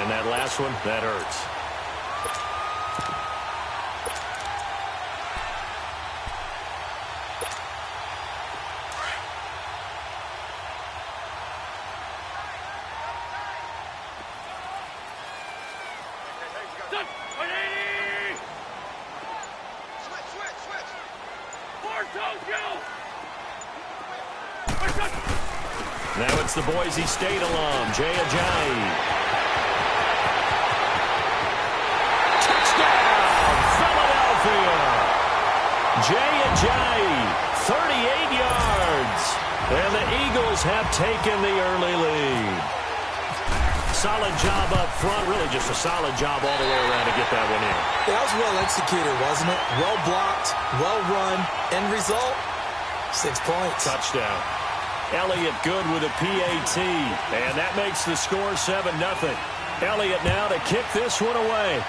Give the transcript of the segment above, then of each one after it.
And that last one, that hurts. Now it's the Boise State alum, Jay Ajayi. Touchdown, Philadelphia! Jay Ajayi, 38 yards. And the Eagles have taken the early lead. Solid job up front, really just a solid job all the way around to get that one in. That was well executed, wasn't it? Well blocked, well run. End result, 6 points. Touchdown. Elliott good with a PAT, and that makes the score 7-0. Elliott now to kick this one away.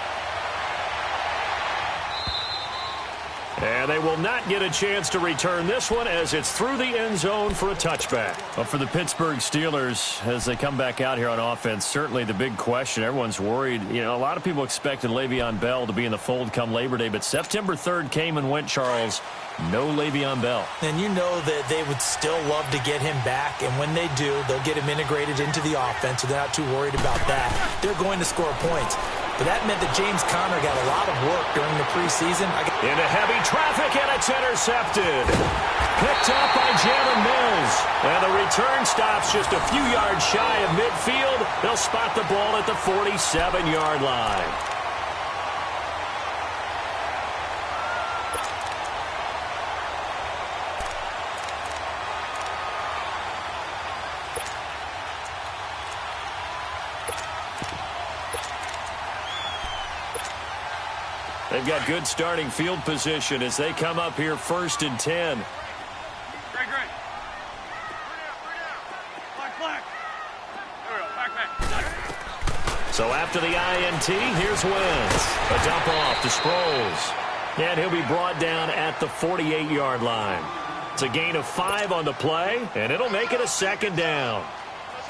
And they will not get a chance to return this one as it's through the end zone for a touchback. Well, for the Pittsburgh Steelers, as they come back out here on offense, certainly the big question, everyone's worried. You know, a lot of people expected Le'Veon Bell to be in the fold come Labor Day, but September 3rd came and went, Charles. No Le'Veon Bell. And you know that they would still love to get him back, and when they do, they'll get him integrated into the offense, so they're not too worried about that. They're going to score points. But that meant that James Conner got a lot of work during the preseason. Into heavy traffic, and it's intercepted. Picked up by Jalen Mills. And the return stops just a few yards shy of midfield. They'll spot the ball at the 47-yard line. They've got good starting field position as they come up here 1st and 10. Great. Black. There we go. Back. So after the INT, here's Wentz. A dump off to Sproles. And he'll be brought down at the 48-yard line. It's a gain of 5 on the play, and it'll make it a 2nd down.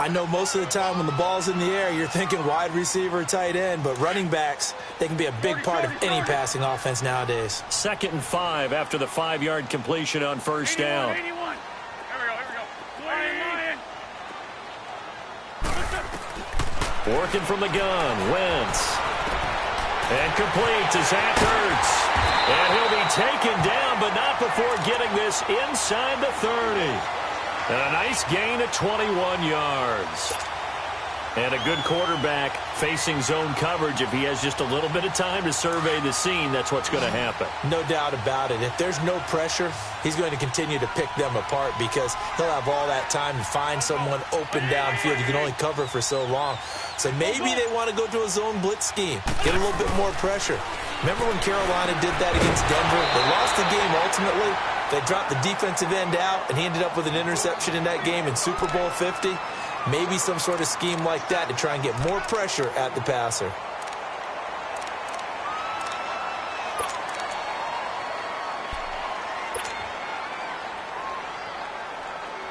I know most of the time when the ball's in the air, you're thinking wide receiver, tight end, but running backs, they can be a big part of any passing offense nowadays. 2nd and 5 after the 5-yard completion on 1st down. 81. Here we go. Working from the gun, Wentz. And complete to Zach Ertz. And he'll be taken down, but not before getting this inside the 30. And a nice gain of 21 yards. And a good quarterback facing zone coverage. If he has just a little bit of time to survey the scene, that's what's going to happen. No doubt about it. If there's no pressure, he's going to continue to pick them apart because he'll have all that time to find someone open downfield. You can only cover for so long. So maybe they want to go to a zone blitz scheme, get a little bit more pressure. Remember when Carolina did that against Denver? They lost the game ultimately. They dropped the defensive end out, and he ended up with an interception in that game in Super Bowl 50. Maybe some sort of scheme like that to try and get more pressure at the passer.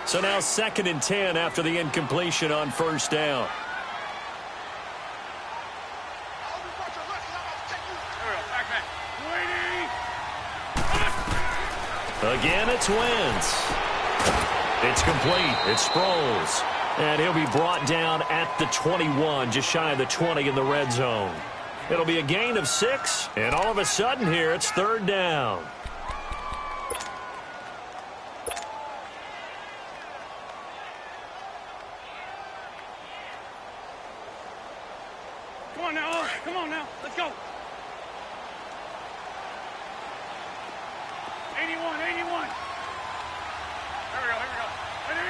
So now 2nd and 10 after the incompletion on 1st down. Again, it's Wentz. It's complete. It's Sproles. And he'll be brought down at the 21, just shy of the 20 in the red zone. It'll be a gain of 6, and all of a sudden here, it's 3rd down. Come on now. Let's go. 81. Here we go. 80.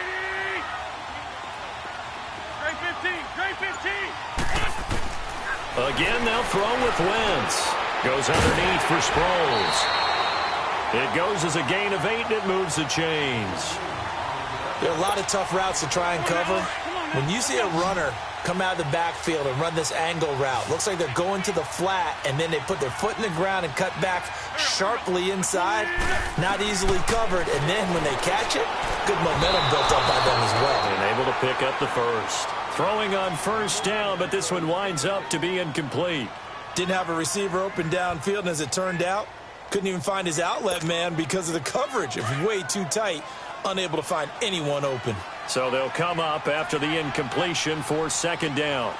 Great 15. Again, they'll throw with Wentz. Goes underneath for Sproles. It goes as a gain of 8, and it moves the chains. There are a lot of tough routes to try and cover. When you see a runner come out of the backfield and run this angle route, looks like they're going to the flat, and then they put their foot in the ground and cut back sharply inside, not easily covered, and then when they catch it, good momentum built up by them as well. And able to pick up the first. Throwing on first down, but this one winds up to be incomplete. Didn't have a receiver open downfield, and as it turned out, couldn't even find his outlet man because of the coverage. It was way too tight, unable to find anyone open. So they'll come up after the incompletion for second down.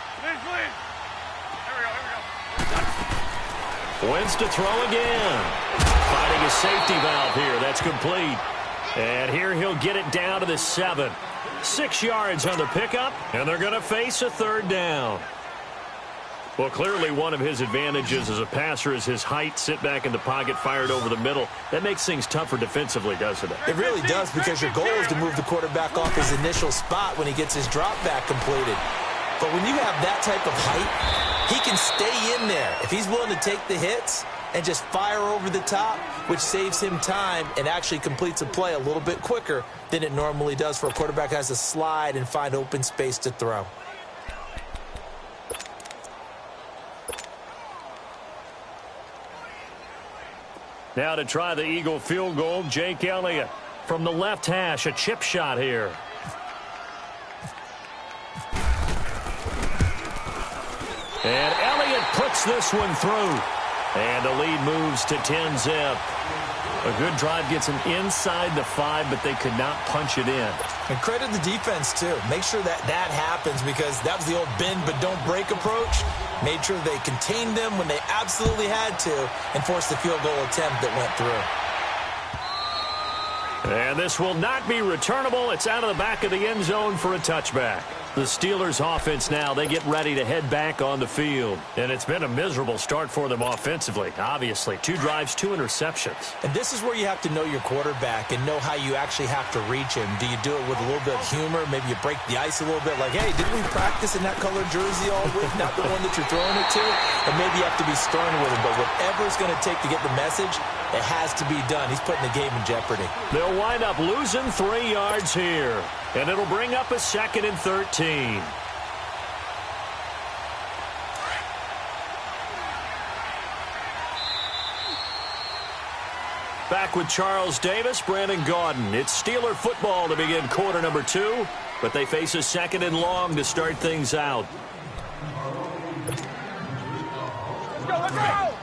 Wins to throw again. Finding a safety valve here. That's complete. And here he'll get it down to the 7. 6 yards on the pickup, and they're going to face a third down. Well, clearly one of his advantages as a passer is his height. Sit back in the pocket, fired over the middle. That makes things tougher defensively, doesn't it? It really does, because your goal is to move the quarterback off his initial spot when he gets his drop back completed. But when you have that type of height, he can stay in there. If he's willing to take the hits and just fire over the top, which saves him time and actually completes a play a little bit quicker than it normally does for a quarterback who has to slide and find open space to throw. Now to try the Eagle field goal, Jake Elliott. From the left hash, a chip shot here. And Elliott puts this one through. And the lead moves to 10-zip. A good drive gets him inside the 5, but they could not punch it in. And credit the defense, too. Make sure that happens, because that was the old bend but don't break approach. Made sure they contained them when they absolutely had to and forced the field goal attempt that went through. And this will not be returnable. It's out of the back of the end zone for a touchback. The Steelers offense now, they get ready to head back on the field. And it's been a miserable start for them offensively, obviously. 2 drives, 2 interceptions. And this is where you have to know your quarterback and know how you actually have to reach him. Do you do it with a little bit of humor? Maybe you break the ice a little bit, like, hey, didn't we practice in that colored jersey all week? Not the one that you're throwing it to? And maybe you have to be stern with him. But whatever it's going to take to get the message, it has to be done. He's putting the game in jeopardy. They'll wind up losing 3 yards here. And it'll bring up a 2nd and 13. Back with Charles Davis, Brandon Gaudin. It's Steeler football to begin quarter number 2, but they face a 2nd and long to start things out. Let's go!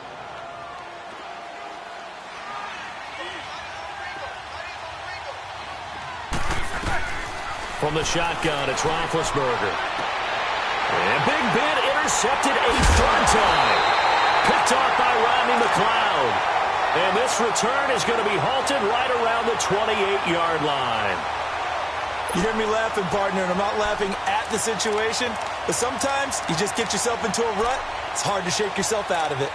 From the shotgun, it's Roethlisberger. And Big Ben intercepted a 3rd time. Picked off by Rodney McLeod. And this return is going to be halted right around the 28-yard line. You hear me laughing, partner, and I'm not laughing at the situation, but sometimes you just get yourself into a rut. It's hard to shake yourself out of it.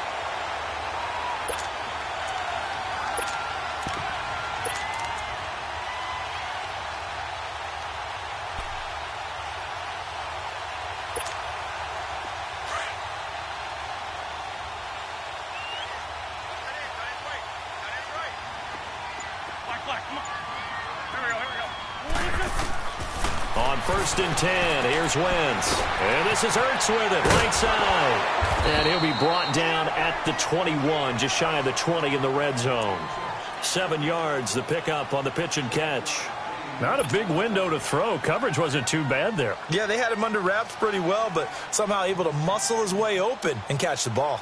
On 1st and 10, here's Wentz. And this is Ertz with it, right side. And he'll be brought down at the 21, just shy of the 20 in the red zone. 7 yards, the pickup on the pitch and catch. Not a big window to throw. Coverage wasn't too bad there. Yeah, they had him under wraps pretty well, but somehow able to muscle his way open and catch the ball.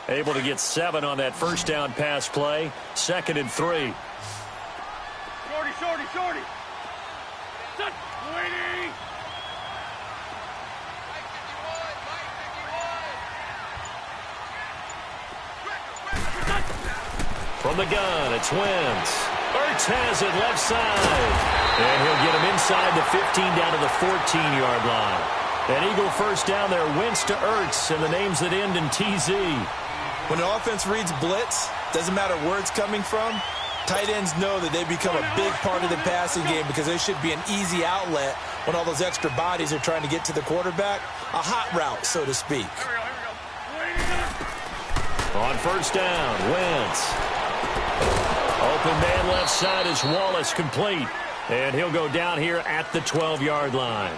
Able to get 7 on that first down pass play. 2nd and 3. Shorty. Waiting. From the gun, it's Wentz. Ertz has it left side. And he'll get him inside the 15 down to the 14-yard line. An Eagle first down there, Wentz to Ertz, and the names that end in TZ. When an offense reads blitz, doesn't matter where it's coming from, tight ends know that they become a big part of the passing game because they should be an easy outlet when all those extra bodies are trying to get to the quarterback. A hot route, so to speak. On first down, Wentz. Open man left side is Wallace, complete. And he'll go down here at the 12-yard line.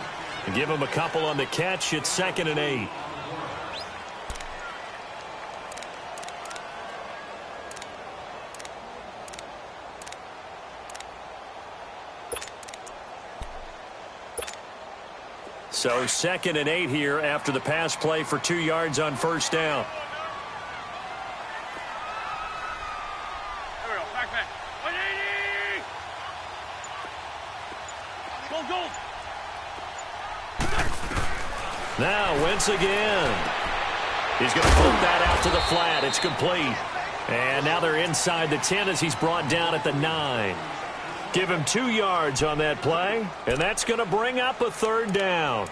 Give him a couple on the catch. It's 2nd and 8. So 2nd and 8 here after the pass play for 2 yards on first down. There we go. Back. 180. Go. Now Wentz again. He's going to float that out to the flat. It's complete. And now they're inside the 10 as he's brought down at the 9. Give him 2 yards on that play, and that's going to bring up a 3rd down.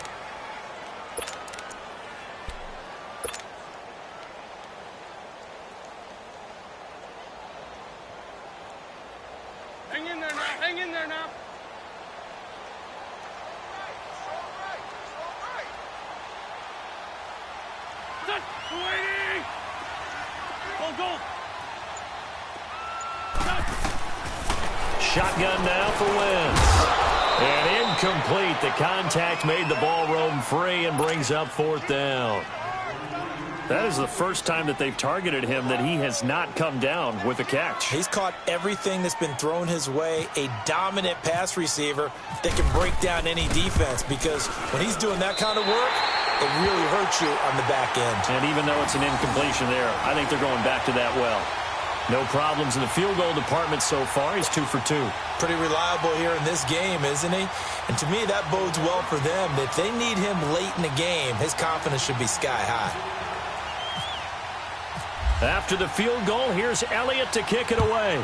Hang in there now. Set. 280. Go. Shotgun now for Wentz. And incomplete. The contact made the ball roam free and brings up 4th down. That is the first time that they've targeted him that he has not come down with a catch. He's caught everything that's been thrown his way. A dominant pass receiver that can break down any defense, because when he's doing that kind of work, it really hurts you on the back end. And even though it's an incompletion there, I think they're going back to that well. No problems in the field goal department so far. He's 2 for 2. Pretty reliable here in this game, isn't he? And to me, that bodes well for them. If they need him late in the game, his confidence should be sky high. After the field goal, here's Elliott to kick it away.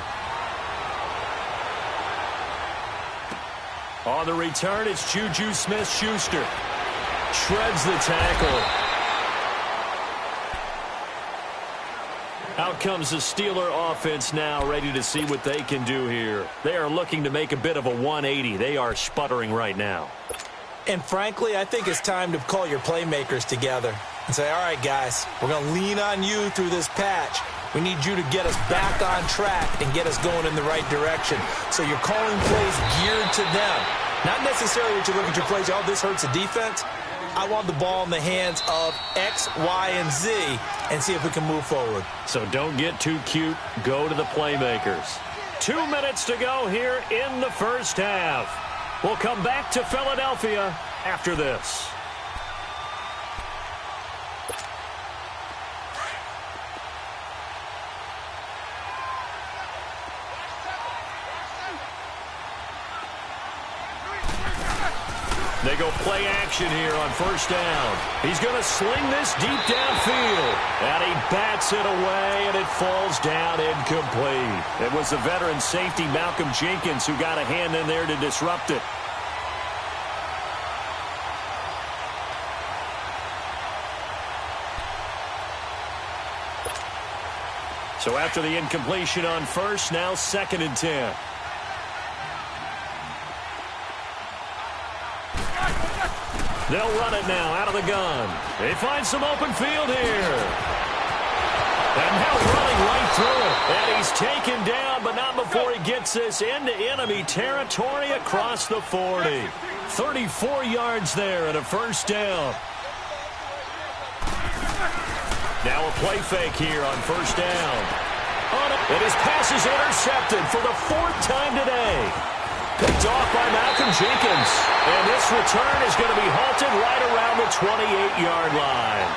On the return, it's Juju Smith-Schuster. Shreds the tackle. Out comes the Steeler offense now, ready to see what they can do here. They are looking to make a bit of a 180. They are sputtering right now. And frankly, I think it's time to call your playmakers together and say, all right, guys, we're going to lean on you through this patch. We need you to get us back on track and get us going in the right direction. So you're calling plays geared to them. Not necessarily that you look at your plays, oh, this hurts the defense. I want the ball in the hands of X, Y, and Z and see if we can move forward. So don't get too cute. Go to the playmakers. 2 minutes to go here in the first half. We'll come back to Philadelphia after this. They go play action here on first down. He's going to sling this deep downfield. And he bats it away, and it falls down incomplete. It was the veteran safety, Malcolm Jenkins, who got a hand in there to disrupt it. So after the incompletion on first, now 2nd and 10. They'll run it now out of the gun. They find some open field here. And now running right through it. And he's taken down, but not before he gets this into enemy territory across the 40. 34 yards there and a first down. Now a play fake here on first down. And his pass is intercepted for the 4th time today. Picked off by Malcolm Jenkins. And this return is going to be halted right around the 28-yard line.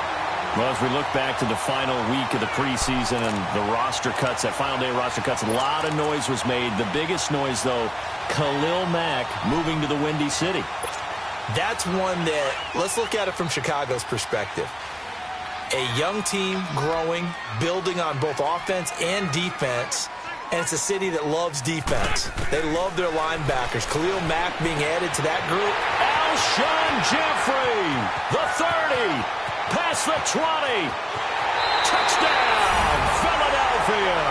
Well, as we look back to the final week of the preseason and the roster cuts, that final day of roster cuts, a lot of noise was made. The biggest noise, though, Khalil Mack moving to the Windy City. That's one that, let's look at it from Chicago's perspective. A young team growing, building on both offense and defense. And it's a city that loves defense. They love their linebackers. Khalil Mack being added to that group. Alshon Jeffrey, the 30, past the 20. Touchdown, Philadelphia.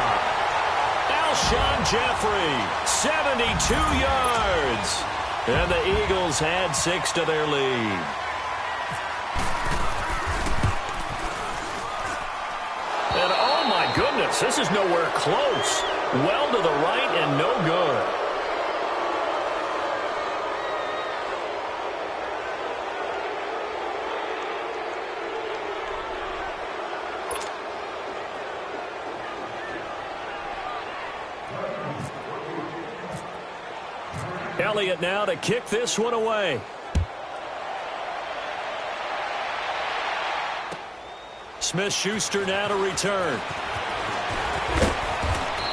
Alshon Jeffrey, 72 yards. And the Eagles add 6 to their lead. And oh my goodness, this is nowhere close. Well to the right and no good. Elliott now to kick this one away. Smith-Schuster now to return.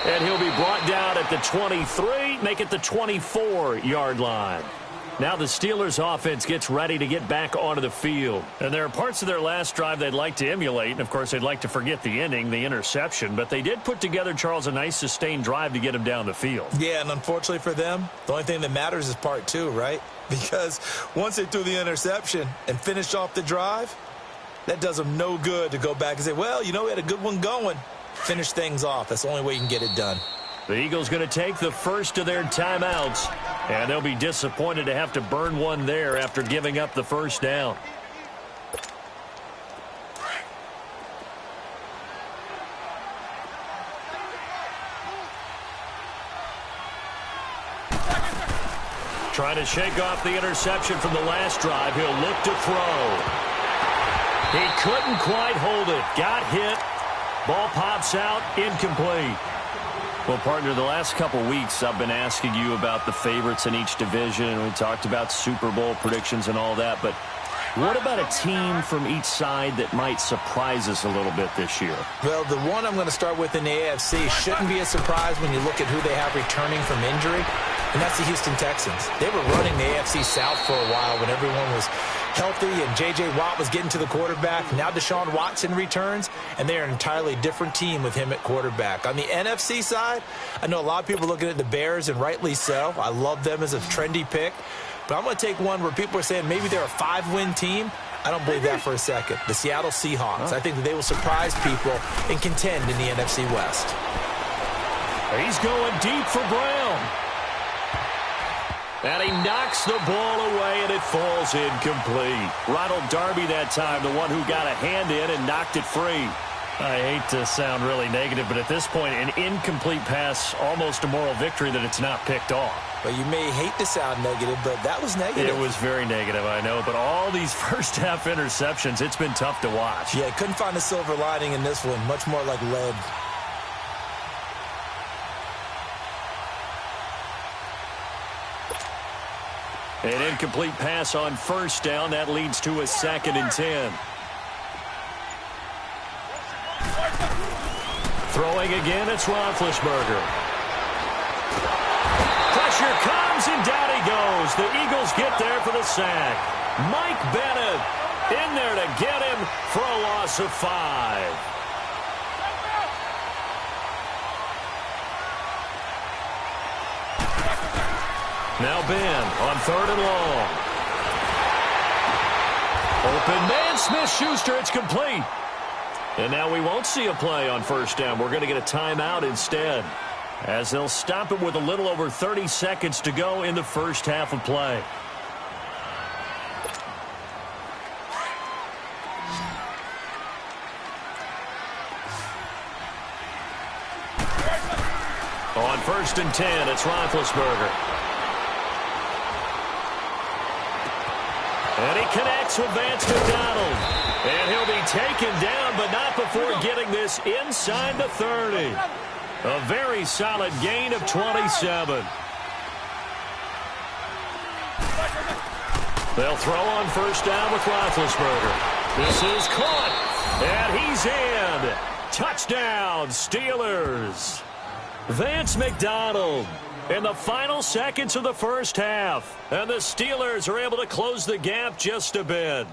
And he'll be brought down at the 23, make it the 24-yard line. Now the Steelers offense gets ready to get back onto the field. And there are parts of their last drive they'd like to emulate. And, of course, they'd like to forget the ending, the interception. But they did put together, Charles, a nice sustained drive to get him down the field. Yeah, and unfortunately for them, the only thing that matters is part two, right? Because once they threw the interception and finished off the drive, that does them no good to go back and say, well, you know, we had a good one going. Finish things off. That's the only way you can get it done. The Eagles going to take the first of their timeouts, and they'll be disappointed to have to burn one there after giving up the first down. Trying to shake off the interception from the last drive. He'll look to throw. He couldn't quite hold it. Got hit. Ball pops out. Incomplete. Well, partner, the last couple weeks I've been asking you about the favorites in each division, and we talked about Super Bowl predictions and all that, but what about a team from each side that might surprise us a little bit this year? Well, the one I'm going to start with in the AFC shouldn't be a surprise when you look at who they have returning from injury, and that's the Houston Texans. They were running the AFC South for a while when everyone was healthy and J.J. Watt was getting to the quarterback. Now Deshaun Watson returns, and they're an entirely different team with him at quarterback. On the NFC side, I know a lot of people are looking at the Bears, and rightly so. I love them as a trendy pick. But I'm going to take one where people are saying maybe they're a 5-win team. I don't believe that for a second. The Seattle Seahawks. I think that they will surprise people and contend in the NFC West. He's going deep for Brown. And he knocks the ball away, and it falls incomplete. Ronald Darby that time, the one who got a hand in and knocked it free. I hate to sound really negative, but at this point, an incomplete pass, almost a moral victory that it's not picked off. Well, you may hate to sound negative, but that was negative. It was very negative, I know. But all these first-half interceptions, it's been tough to watch. Yeah, couldn't find a silver lining in this one. Much more like lead. An incomplete pass on first down. That leads to a 2nd and 10. Throwing again, it's Roethlisberger. Pressure comes, and down he goes. The Eagles get there for the sack. Mike Bennett in there to get him for a loss of 5. Now Ben on 3rd and long. Open man, Smith-Schuster, it's complete. And now we won't see a play on first down. We're going to get a timeout instead, as they'll stop it with a little over 30 seconds to go in the first half of play. On 1st and 10, it's Roethlisberger. And he connects with Vance McDonald. And he'll be taken down, but not before getting this inside the 30. A very solid gain of 27. They'll throw on first down with Roethlisberger. This is caught, and he's in. Touchdown, Steelers. Vance McDonald in the final seconds of the first half. And the Steelers are able to close the gap just a bit.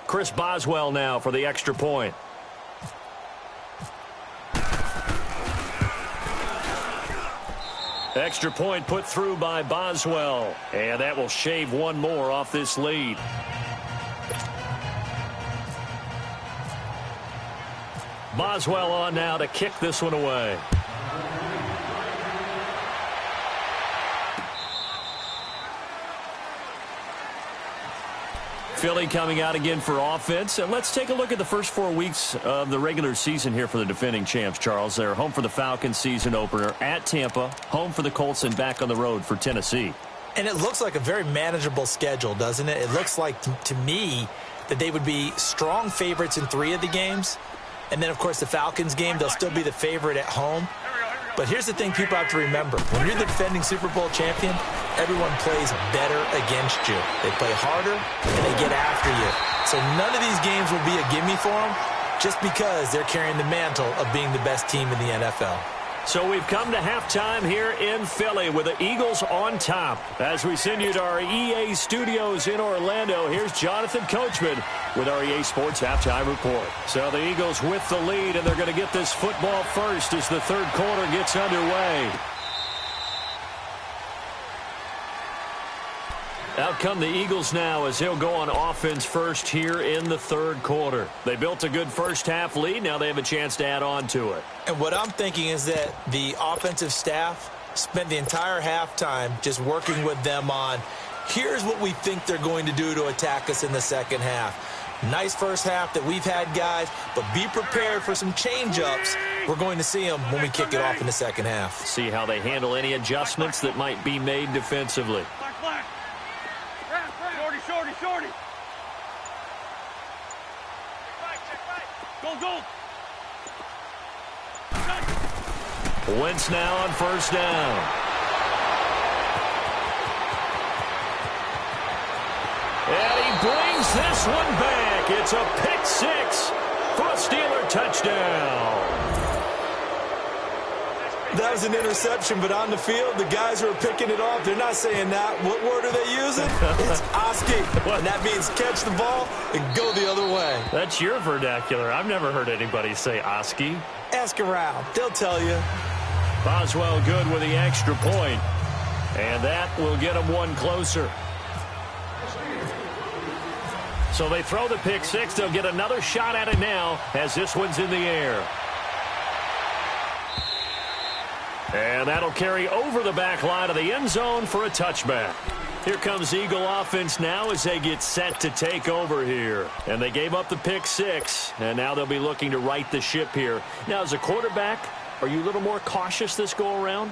Chris Boswell now for the extra point. Extra point put through by Boswell. And that will shave one more off this lead. Boswell on now to kick this one away. Philly coming out again for offense. And let's take a look at the first 4 weeks of the regular season here for the defending champs, Charles. They're home for the Falcons season opener at Tampa, home for the Colts, and back on the road for Tennessee. And it looks like a very manageable schedule, doesn't it? It looks like, to me, that they would be strong favorites in 3 of the games. And then, of course, the Falcons game, they'll still be the favorite at home. But here's the thing people have to remember. When you're the defending Super Bowl champion, everyone plays better against you. They play harder, and they get after you. So none of these games will be a gimme for them just because they're carrying the mantle of being the best team in the NFL. So we've come to halftime here in Philly with the Eagles on top. As we send you to our EA studios in Orlando, here's Jonathan Coachman with our EA Sports Halftime Report. So the Eagles with the lead, and they're going to get this football first as the third quarter gets underway. Out come the Eagles now as they'll go on offense first here in the third quarter. They built a good first-half lead. Now they have a chance to add on to it. And what I'm thinking is that the offensive staff spent the entire halftime just working with them on, here's what we think they're going to do to attack us in the second half. Nice first half that we've had, guys, but be prepared for some change-ups. We're going to see them when we kick it off in the second half. See how they handle any adjustments that might be made defensively. Shorty. Go. Wentz now on first down. And he brings this one back. It's a pick six for a Steeler touchdown. That was an interception, but on the field, the guys who are picking it off, they're not saying that. What word are they using? It's Oski. And that means catch the ball and go the other way. That's your vernacular. I've never heard anybody say Oski. Ask around. They'll tell you. Boswell good with the extra point. And that will get them one closer. So they throw the pick six. They'll get another shot at it now as this one's in the air. And that'll carry over the back line of the end zone for a touchback. Here comes Eagle offense now as they get set to take over here. And they gave up the pick six, and now they'll be looking to right the ship here. Now, as a quarterback, are you a little more cautious this go-around?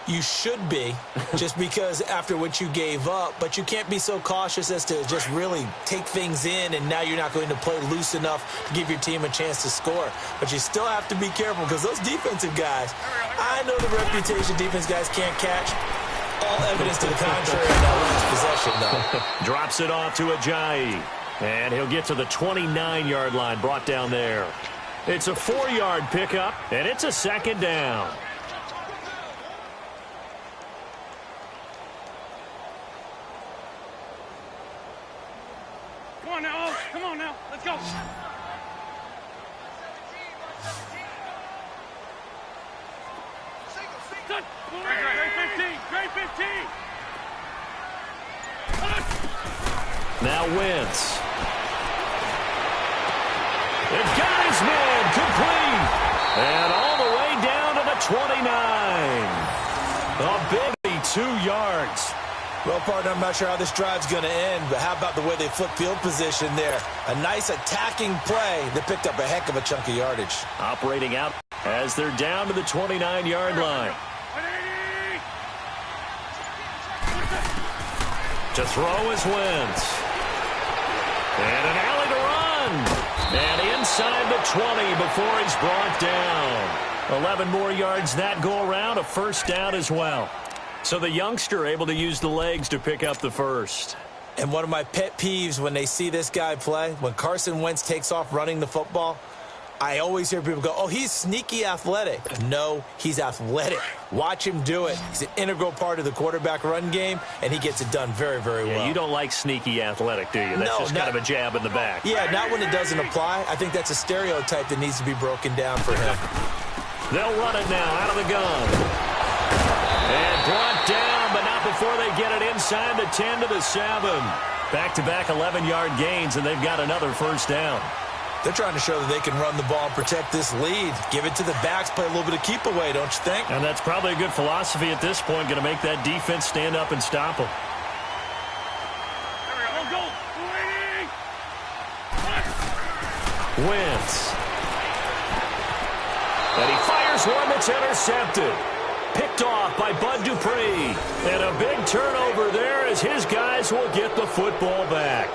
You should be, just because after what you gave up, but you can't be so cautious as to just really take things in, and now you're not going to play loose enough to give your team a chance to score. But you still have to be careful because those defensive guys, I know the reputation defense guys can't catch. All evidence to the contrary in that last possession, though. Drops it off to Ajayi, and he'll get to the 29-yard line, brought down there. It's a 4-yard pickup, and it's a second down. Come on now. Let's go. Great 15. Now Wentz. They've got his man complete. And all the way down to the 29. A big 2 yards. Well, partner, I'm not sure how this drive's going to end, but how about the way they flip field position there? A nice attacking play that picked up a heck of a chunk of yardage. Operating out as they're down to the 29-yard line. To throw is Wentz. And an alley to run. And inside the 20 before he's brought down. 11 more yards that go around, a first down as well. So the youngster able to use the legs to pick up the first. And one of my pet peeves when they see this guy play, when Carson Wentz takes off running the football, I always hear people go, oh, he's sneaky athletic. No, he's athletic. Watch him do it. He's an integral part of the quarterback run game, and he gets it done very, very well. You don't like sneaky athletic, do you? That's just kind of a jab in the back. Yeah, not when it doesn't apply. I think that's a stereotype that needs to be broken down for him. They'll run it now out of the gun. And brought down, but not before they get it inside the 10 to the 7. Back-to-back 11-yard gains, and they've got another first down. They're trying to show that they can run the ball and protect this lead. Give it to the backs, play a little bit of keep away, don't you think? And that's probably a good philosophy at this point, going to make that defense stand up and stop them. Wentz. And he fires one that's intercepted. Picked off by Bud Dupree. And a big turnover there as his guys will get the football back.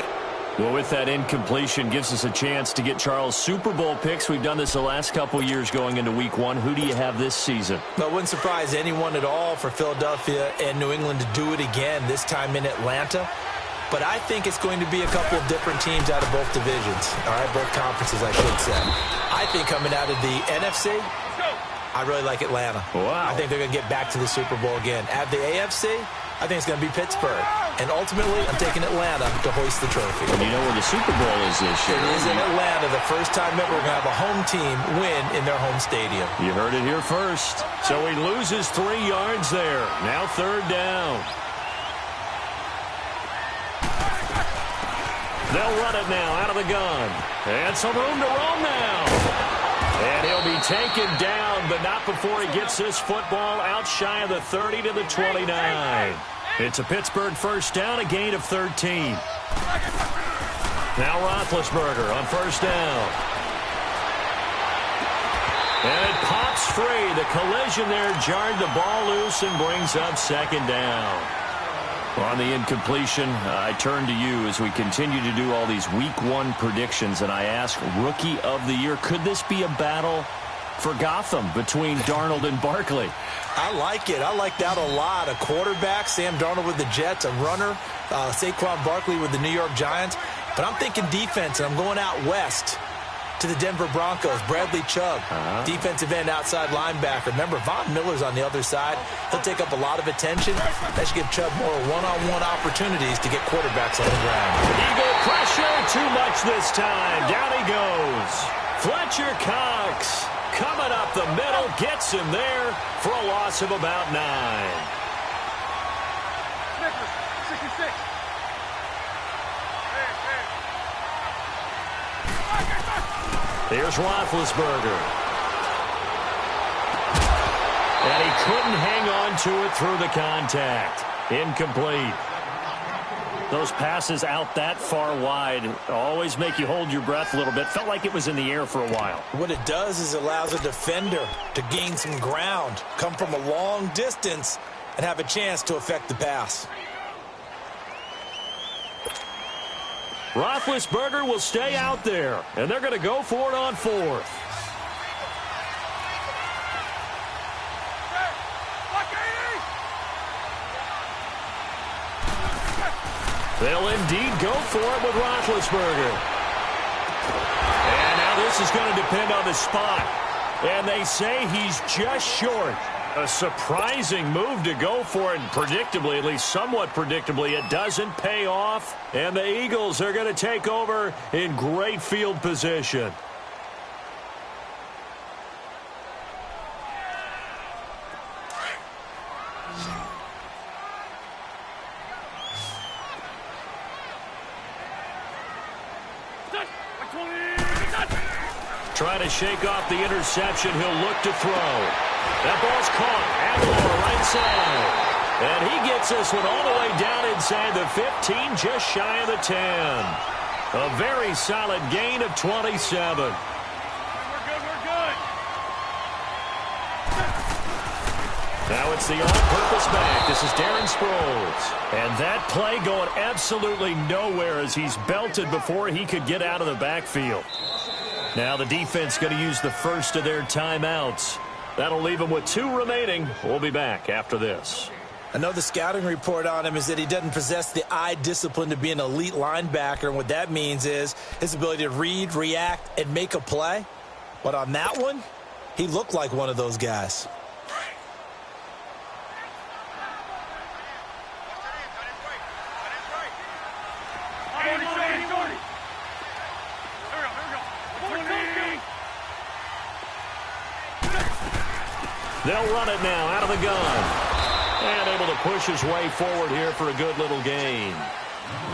Well, with that incompletion, gives us a chance to get Charles Super Bowl picks. We've done this the last couple years going into week 1. Who do you have this season? Well, it wouldn't surprise anyone at all for Philadelphia and New England to do it again, this time in Atlanta. But I think it's going to be a couple of different teams out of both divisions. All right, both conferences, I should say. I think coming out of the NFC, I really like Atlanta. Wow. I think they're going to get back to the Super Bowl again. At the AFC, I think it's going to be Pittsburgh. And ultimately, I'm taking Atlanta to hoist the trophy. And you know where the Super Bowl is this year. It is in Atlanta. The first time ever we're going to have a home team win in their home stadium. You heard it here first. So he loses 3 yards there. Now 3rd down. They'll run it now out of the gun. And some room to roam now. And he'll be taken down, but not before he gets this football out shy of the 30 to the 29. It's a Pittsburgh first down, a gain of 13. Now Roethlisberger on first down. And it pops free. The collision there jarred the ball loose and brings up 2nd down. On the incompletion, I turn to you as we continue to do all these week 1 predictions, and I ask, Rookie of the Year, could this be a battle for Gotham between Darnold and Barkley? I like it. I like that a lot. A quarterback, Sam Darnold with the Jets, a runner, Saquon Barkley with the New York Giants. But I'm thinking defense, and I'm going out west to the Denver Broncos. Bradley Chubb, defensive end, outside linebacker. Remember, Von Miller's on the other side. He'll take up a lot of attention. That should give Chubb more one-on-one opportunities to get quarterbacks on the ground. Eagle pressure, too much this time. Down he goes. Fletcher Cox coming up the middle, gets him there for a loss of about 9. Snickers, 66. Here's Roethlisberger. And he couldn't hang on to it through the contact. Incomplete. Those passes out that far wide always make you hold your breath a little bit. Felt like it was in the air for a while. What it does is it allows a defender to gain some ground, come from a long distance, and have a chance to affect the pass. Roethlisberger will stay out there, and they're going to go for it on 4th. They'll indeed go for it with Roethlisberger. And now this is going to depend on the spot. And they say he's just short. A surprising move to go for it, and predictably, at least somewhat predictably, it doesn't pay off. And the Eagles are going to take over in great field position. Trying to shake off the interception. He'll look to throw. That ball's caught at the right side. And he gets this one all the way down inside the 15, just shy of the 10. A very solid gain of 27. We're good. Now it's the all-purpose back. This is Darren Sproles. And that play going absolutely nowhere as he's belted before he could get out of the backfield. Now the defense going to use the first of their timeouts. That'll leave them with 2 remaining. We'll be back after this. I know the scouting report on him is that he doesn't possess the eye discipline to be an elite linebacker. And what that means is his ability to read, react, and make a play. But on that one, he looked like one of those guys. They'll run it now out of the gun. And able to push his way forward here for a good little gain.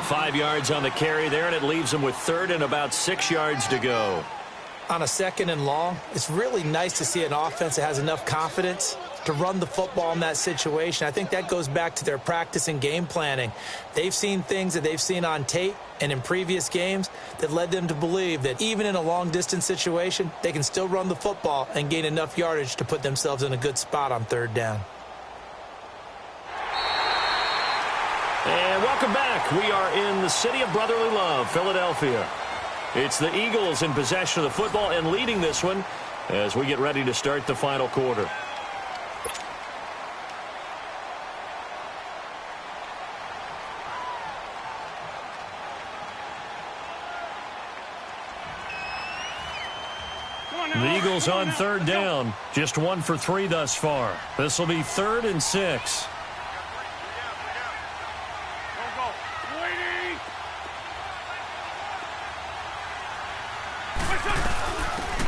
5 yards on the carry there, and it leaves him with 3rd and about 6 yards to go. On a 2nd and long, it's really nice to see an offense that has enough confidence to run the football in that situation. I think that goes back to their practice and game planning. They've seen things that they've seen on tape and in previous games that led them to believe that even in a long-distance situation, they can still run the football and gain enough yardage to put themselves in a good spot on 3rd down. And welcome Welcome back. We are in the city of brotherly love, Philadelphia. It's the Eagles in possession of the football and leading this one as we get ready to start the final quarter. The Eagles on third down. Just 1 for 3 thus far. This will be 3rd and 6.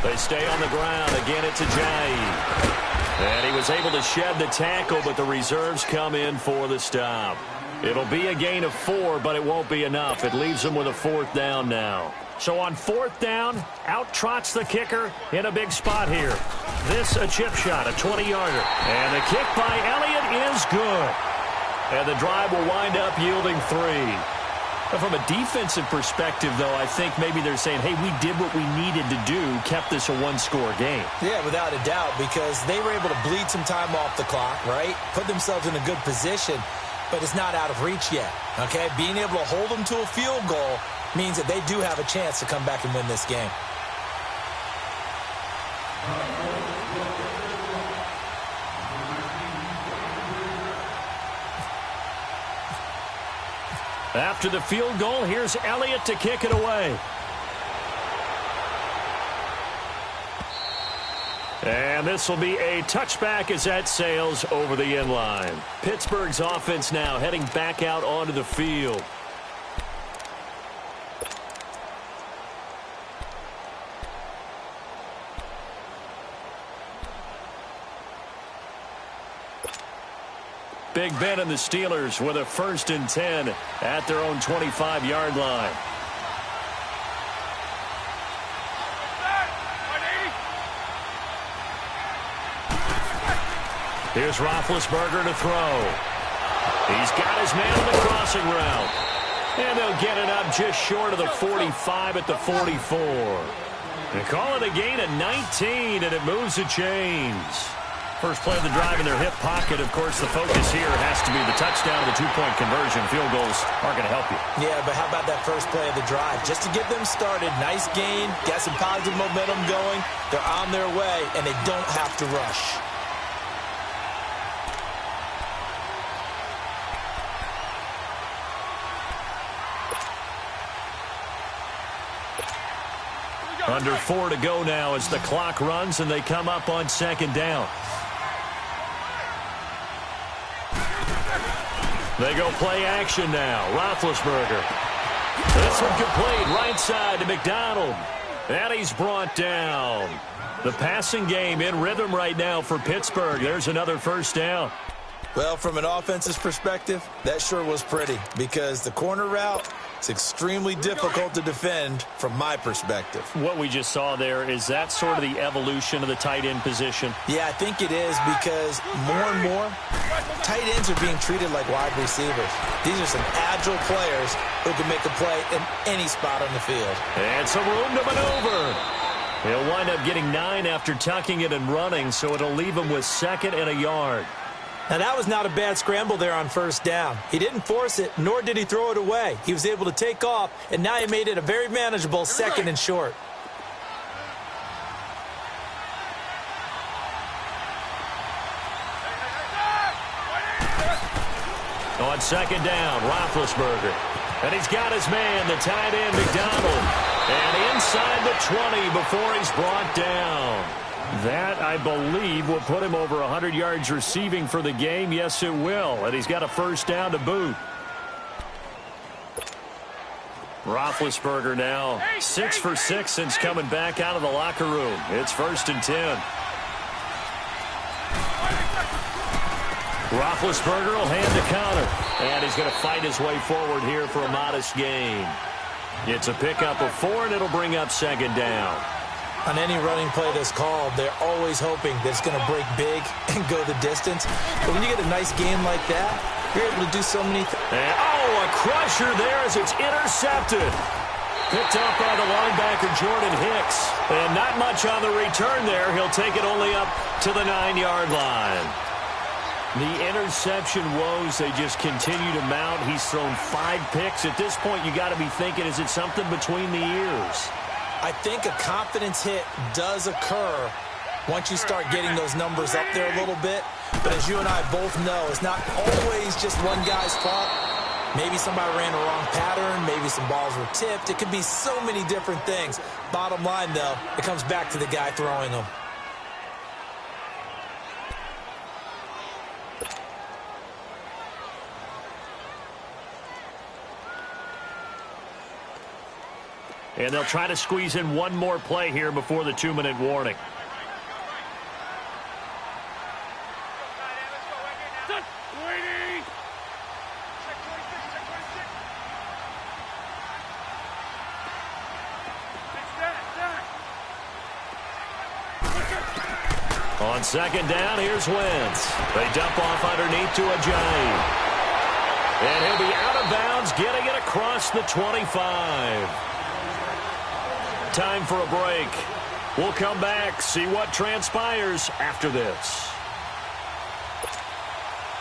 They stay on the ground. Again, it's Ajayi. And he was able to shed the tackle, but the reserves come in for the stop. It'll be a gain of 4, but it won't be enough. It leaves them with a 4th down now. So on 4th down, out trots the kicker in a big spot here. This a chip shot, a 20-yarder. And the kick by Elliott is good. And the drive will wind up yielding 3. But from a defensive perspective, though, I think maybe they're saying, hey, we did what we needed to do, kept this a 1-score game. Yeah, without a doubt, because they were able to bleed some time off the clock, right? Put themselves in a good position, but it's not out of reach yet, okay? Being able to hold them to a field goal means that they do have a chance to come back and win this game. After the field goal, here's Elliott to kick it away. And this will be a touchback as that sails over the end line. Pittsburgh's offense now heading back out onto the field. Big Ben and the Steelers with a 1st and 10 at their own 25-yard line. Here's Roethlisberger to throw. He's got his man on the crossing route. And they'll get it up just short of the 45 at the 44. They call it a gain of 19, and it moves the chains. First play of the drive in their hip pocket. Of course, the focus here has to be the touchdown, the 2-point conversion. Field goals aren't going to help you. Yeah, but how about that first play of the drive? Just to get them started, nice gain, got some positive momentum going. They're on their way, and they don't have to rush. Under 4 to go now as the clock runs, and they come up on 2nd down. They go play action now. Roethlisberger. This one complete right side to McDonald. And he's brought down. The passing game in rhythm right now for Pittsburgh. There's another 1st down. Well, from an offensive perspective, that sure was pretty because the corner route is extremely difficult to defend from my perspective. What we just saw there, is that sort of the evolution of the tight end position? Yeah, I think it is because more and more, tight ends are being treated like wide receivers. These are some agile players who can make a play in any spot on the field. And some room to maneuver. He'll wind up getting 9 after tucking it and running, so it'll leave him with 2nd and a yard. Now, that was not a bad scramble there on 1st down. He didn't force it, nor did he throw it away. He was able to take off, and now he made it a very manageable 2nd and short. On 2nd down, Roethlisberger. And he's got his man, the tight end, McDonald. And inside the 20 before he's brought down. That, I believe, will put him over 100 yards receiving for the game. Yes, it will. And he's got a 1st down to boot. Roethlisberger now 6 for 6 since coming back out of the locker room. It's 1st and 10. Roethlisberger will hand the counter. And he's going to fight his way forward here for a modest gain. It's a pickup of 4, and it'll bring up 2nd down. On any running play that's called, they're always hoping that it's going to break big and go the distance. But when you get a nice game like that, you're able to do so many things. And, a crusher there as it's intercepted. Picked up by the linebacker, Jordan Hicks. And not much on the return there. He'll take it only up to the 9-yard line. The interception woes, they just continue to mount. He's thrown 5 picks. At this point, you got to be thinking, is it something between the ears? I think a confidence hit does occur once you start getting those numbers up there a little bit. But as you and I both know, it's not always just one guy's fault. Maybe somebody ran a wrong pattern. Maybe some balls were tipped. It could be so many different things. Bottom line, though, it comes back to the guy throwing them. And they'll try to squeeze in one more play here before the 2-minute warning. On second down, here's Wentz. They dump off underneath to Ajayi. And he'll be out of bounds, getting it across the 25. Time for a break. We'll come back, see what transpires after this.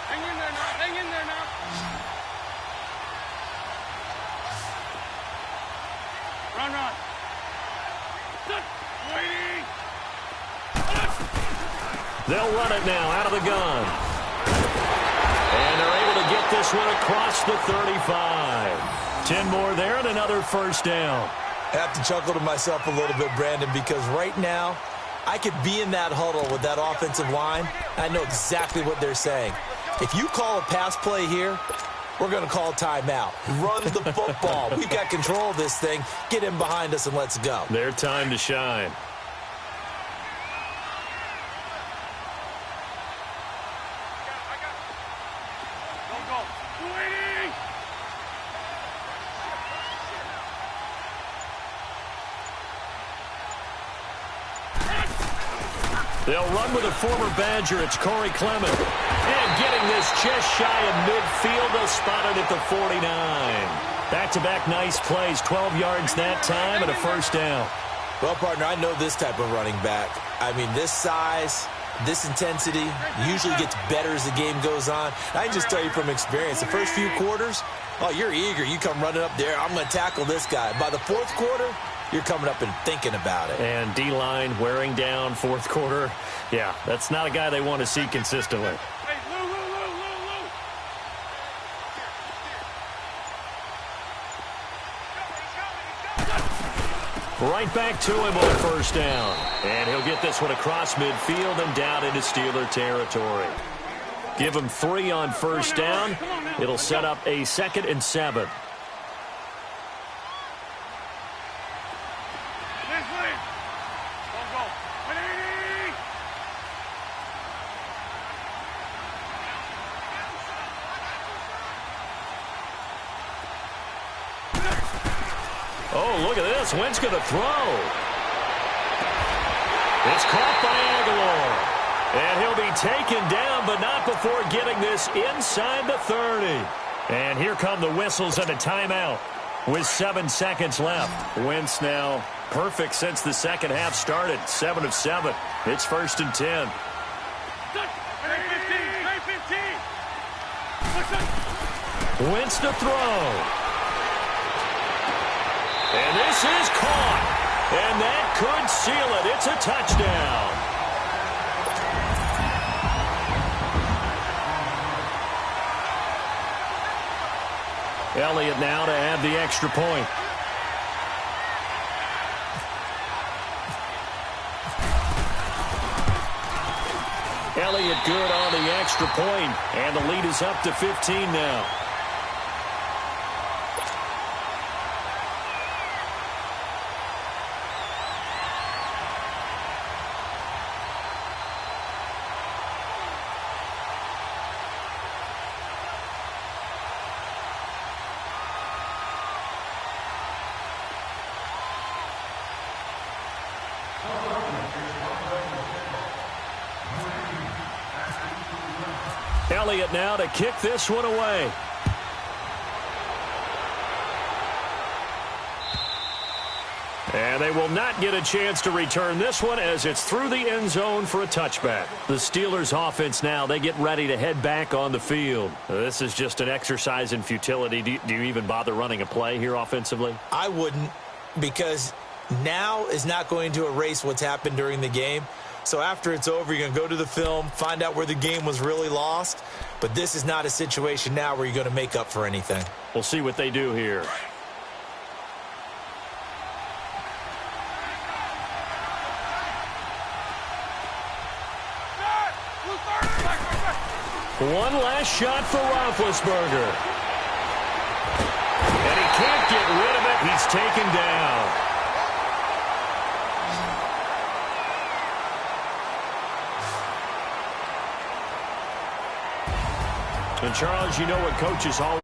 Hang in there now. Hang in there now. Run. Waiting. They'll run it now out of the gun. And they're able to get this one across the 35. 10 more there and another first down. I have to chuckle to myself a little bit, Brandon, because right now I could be in that huddle with that offensive line. I know exactly what they're saying. If you call a pass play here, we're going to call timeout. Run the football. We've got control of this thing. Get him behind us and let's go. Their time to shine. They'll run with a former Badger. It's Corey Clement. And getting this just shy of midfield. They'll spot it at the 49. Back-to-back nice plays. 12 yards that time and a first down. Well, partner, I know this type of running back. I mean, this size, this intensity usually gets better as the game goes on. I can just tell you from experience, the first few quarters, oh, you're eager. You come running up there. I'm going to tackle this guy. By the fourth quarter, you're coming up and thinking about it. And D-line wearing down fourth quarter. Yeah, that's not a guy they want to see consistently. Hey, Lou. Right back to him on first down. And he'll get this one across midfield and down into Steeler territory. Give him 3 on first down. It'll set up a 2nd and 7. Oh, look at this. Wentz going to throw. It's caught by Aguilar. And he'll be taken down, but not before getting this inside the 30. And here come the whistles and a timeout with 7 seconds left. Wentz now perfect since the second half started. 7 of 7. It's 1st and 10. Wentz to throw. And this is caught. And that could seal it. It's a touchdown. Elliott now to add the extra point. Elliott good on the extra point, and the lead is up to 15 now. Elliott now to kick this one away. And they will not get a chance to return this one as it's through the end zone for a touchback. The Steelers offense now, they get ready to head back on the field. This is just an exercise in futility. Do you even bother running a play here offensively? I wouldn't, because now is not going to erase what's happened during the game. So after it's over, you're going to go to the film, find out where the game was really lost. But this is not a situation now where you're going to make up for anything. We'll see what they do here. One last shot for Roethlisberger. And he can't get rid of it. He's taken down. And, Charles, you know what coaches always